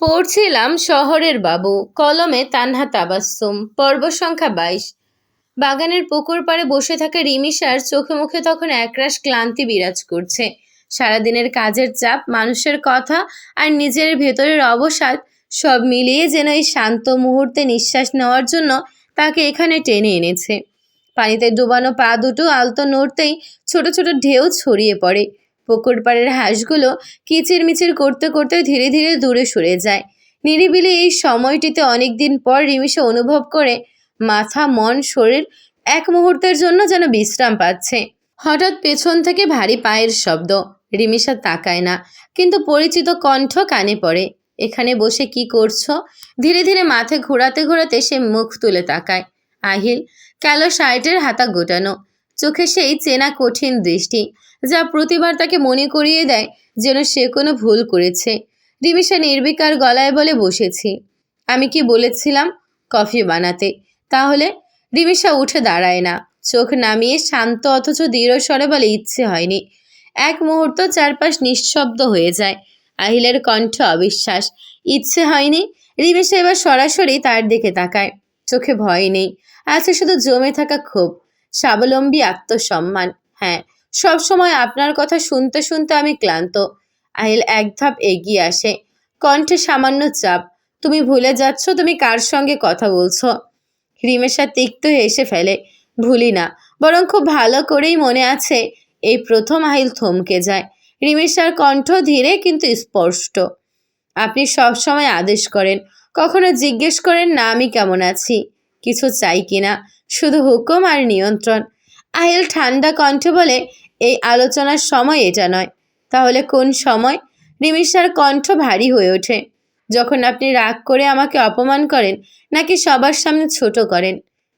পড়ছিলাম শহরের বাবু, কলমে তানহা তাবাস্সুম, পর্ব সংখ্যা 22। বাগানের পুকুর পাড়ে বসে থাকা রিমিসার চোখে মুখে তখন একরাশ ক্লান্তি বিরাজ করছে। সারাদিনের কাজের চাপ, মানুষের কথা আর নিজের ভেতরের অবসাদ সব মিলিয়ে যেন এই শান্ত মুহূর্তে নিঃশ্বাস নেওয়ার জন্য তাকে এখানে টেনে এনেছে। পানিতে ডুবানো পা দুটো আলতো নড়তেই ছোট ছোট ঢেউ ছড়িয়ে পড়ে। পুকুর পাড়ের হাঁসগুলো কিচিরমিচির করতে করতে ধীরে ধীরে দূরে সরে যায়। নিরিবিলি এই সময়টিতে অনেকদিন পর রিমিশা অনুভব করে মাথা, মন, শরীর এক মুহূর্তের জন্য যেন বিশ্রাম পাচ্ছে। হঠাৎ পেছন থেকে ভারী পায়ের শব্দ। রিমিশা তাকায় না, কিন্তু পরিচিত কণ্ঠ কানে পড়ে। এখানে বসে কি করছো? ধীরে ধীরে মাথা ঘোরাতে ঘোরাতে সে মুখ তুলে তাকায়। আহিল, কালো শার্টের হাতা গোটানো, চোখে সেই চেনা কঠিন দৃষ্টি, যা প্রতিবার তাকে মনে করিয়ে দেয় যেন সে কোনো ভুল করেছে। রিমিশা নির্বিকার গলায় বলে, বসেছি। আমি কি বলেছিলাম? কফি বানাতে। তাহলে? রিমিশা উঠে দাঁড়ায় না, চোখ নামিয়ে শান্ত অথচ দৃঢ় স্বরে বলে, ইচ্ছে হয়নি। এক মুহূর্ত চারপাশ নিঃশব্দ হয়ে যায়। আহিলের কণ্ঠ অবিশ্বাস। ইচ্ছে হয়নি? রিমিশা এবার সরাসরি তার দিকে তাকায়। চোখে ভয় নেই, আছে শুধু জমে থাকা ক্ষোভ, স্বাবলম্বী আত্মসম্মান। হ্যাঁ, সব সময় আপনার কথা শুনতে শুনতে আমি ক্লান্ত। আহিল এক ধাপ এগিয়ে আসে, কণ্ঠে সামান্য চাপ। তুমি ভুলে যাচ্ছ তুমি কার সঙ্গে কথা বলছো। রিমেশা তিক্ত হেসে ফেলে। ভুলি না, বরং খুব ভালো করেই মনে আছে। এই প্রথম আহিল থমকে যায়। রিমেশার কণ্ঠ ধীরে কিন্তু স্পষ্ট। আপনি সব সময় আদেশ করেন, কখনো জিজ্ঞেস করেন না আমি কেমন আছি, কিছু চাই কিনা, শুধু হুকুম আর নিয়ন্ত্রণ। আহিল ঠান্ডা কণ্ঠে বলে, এই আলোচনার সময় এটা নয়। তাহলে কোন সময়? রিমিশার কণ্ঠ ভারী হয়ে ওঠে। যখন আপনি রাগ করে আমাকে অপমান করেন, নাকি সবার সামনে ছোট করেন।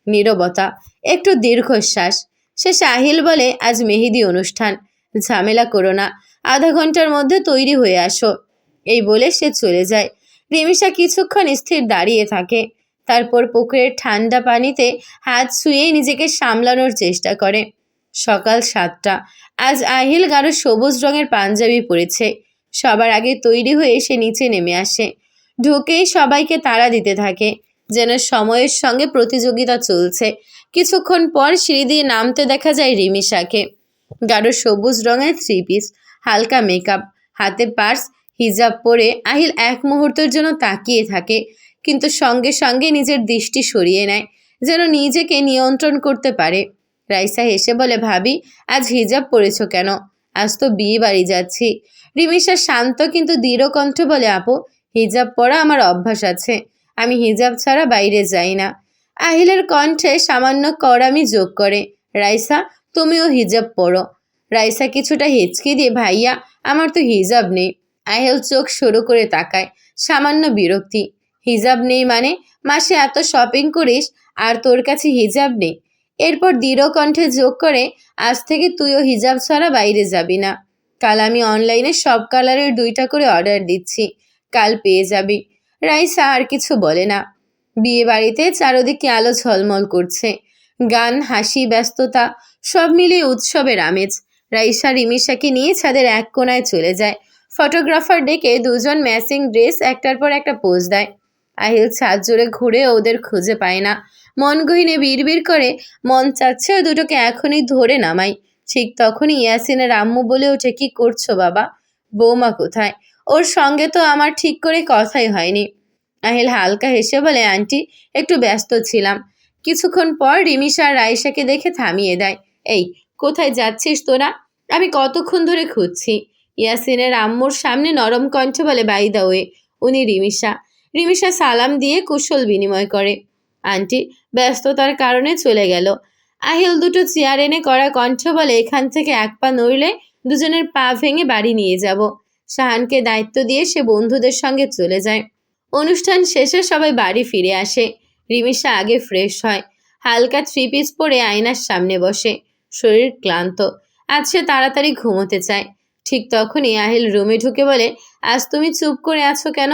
নীরবতা, একটু দীর্ঘশ্বাস। শেষে আহিল বলে, আজ মেহেদি অনুষ্ঠান, ঝামেলা করো না, আধা ঘন্টার মধ্যে তৈরি হয়ে আসো। এই বলে সে চলে যায়। রিমিশা কিছুক্ষণ স্থির দাঁড়িয়ে থাকে, তারপর পুকুরের ঠান্ডা পানিতে হাত ছুঁয়ে নিজেকে সামলানোর চেষ্টা করে। সকাল 7টা। আজ আহিল গাঢ় সবুজ রঙের পাঞ্জাবি পরেছে। সবার আগে তৈরি হয়ে সে নিচে নেমে আসে। ঢুকেই সবাইকে তাড়া দিতে থাকে, যেন সময়ের সঙ্গে প্রতিযোগিতা চলছে। কিছুক্ষণ পর সিঁড়ি দিয়ে নামতে দেখা যায় রিমিশাকে। গাঢ় সবুজ রঙের 3 পিস, হালকা মেকআপ, হাতে পার্স, হিজাব পরে আহিল এক মুহূর্তের জন্য তাকিয়ে থাকে, কিন্তু সঙ্গে সঙ্গে নিজের দৃষ্টি সরিয়ে নেয়, যেন নিজেকে নিয়ন্ত্রণ করতে পারে। রাইসা হেসে বলে, ভাবি, আজ হিজাব পরেছো কেন? আজ তো বিয়ে বাড়ি যাচ্ছি। রিমিশা শান্ত কিন্তু দৃঢ় কণ্ঠে বলে, আপু, হিজাব পরা আমার অভ্যাস আছে, আমি হিজাব ছাড়া বাইরে যাই না। আহিলের কণ্ঠে সামান্য কড়ামি যোগ করে, রাইসা, তুমিও হিজাব পরো। রাইসা কিছুটা হেঁচকি দিয়ে, ভাইয়া, আমার তো হিজাব নেই। আহিল চোখ সরু করে তাকায়, সামান্য বিরক্তি। হিজাব নেই মানে? মাসে এত শপিং করিস আর তোর কাছে হিজাব নেই? এরপর দৃঢ় কণ্ঠে যোগ করে, আজ থেকে তুইও হিজাব ছাড়া বাইরে যাবি না। কাল আমি অনলাইনে সব কালারের 2টা করে অর্ডার দিচ্ছি, কাল পেয়ে যাবি। রাইসা আর কিছু বলে না। বিয়ে বাড়িতে চারদিকে আলো ঝলমল করছে, গান, হাসি, ব্যস্ততা, সব মিলিয়ে উৎসবের আমেজ। রাইসা রিমিশাকে নিয়ে ছাদের এক কোণায় চলে যায়। ফটোগ্রাফার ডেকে দুজন ম্যাচিং ড্রেস একটার পর একটা পোজ দেয়। আহিল ছাদ জুড়ে ঘুরে ওদের খুঁজে পায় না। মন গহিনে বিড়বিড় করে, মন চাচ্ছে ওই দুটোকে এখনই ধরে নামাই। ঠিক তখনই ইয়াসিনের আম্মু বলে ওঠে, কি করছো বাবা? বৌমা কোথায়? ওর সঙ্গে তো আমার ঠিক করে কথাই হয়নি। আহিল হালকা হেসে বলে, আন্টি, একটু ব্যস্ত ছিলাম। কিছুক্ষণ পর রিমিশা আর রাইসাকে দেখে থামিয়ে দেয়। এই, কোথায় যাচ্ছিস তোরা? আমি কতক্ষণ ধরে খুঁজছি। ইয়াসিনের আম্মুর সামনে নরম কণ্ঠে বলে, বাই দা ওয়ে, উনি রিমিশা। রিমিশা সালাম দিয়ে কুশল বিনিময় করে। আন্টি, ব্যস্ততার কারণে চলে গেল। আহিল দুটো চেয়ার এনে কড়া কণ্ঠ বলে, এখান থেকে এক পা নড়লে দুজনের পা ভেঙে বাড়ি নিয়ে যাব। শাহানকে দায়িত্ব দিয়ে সে বন্ধুদের সঙ্গে চলে যায়। অনুষ্ঠান শেষে সবাই বাড়ি ফিরে আসে। রিমিশা আগে ফ্রেশ হয়, হালকা 3 পিস পরে আয়নার সামনে বসে। শরীর ক্লান্ত, আজ সে তাড়াতাড়ি ঘুমোতে চায়। ঠিক তখনই আহিল রুমে ঢুকে বলে, আজ তুমি চুপ করে আছো কেন?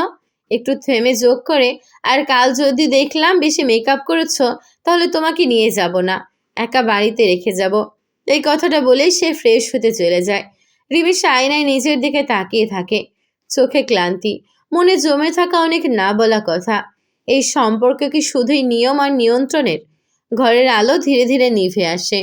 একটু থেমে যোগ করে, আর কাল যদি দেখলাম বেশি মেকআপ করেছো, তাহলে তোমাকে নিয়ে যাব না, একা বাড়িতে রেখে যাব। এই কথাটা বলেই সে ফ্রেশ হতে চলে যায়। রিমিশা আয়নায় নিজের দিকে তাকিয়ে থাকে, চোখে ক্লান্তি, মনে জমে থাকা অনেক না বলা কথা। এই সম্পর্ক কি শুধুই নিয়ম আর নিয়ন্ত্রণের? ঘরের আলো ধীরে ধীরে নিভে আসে।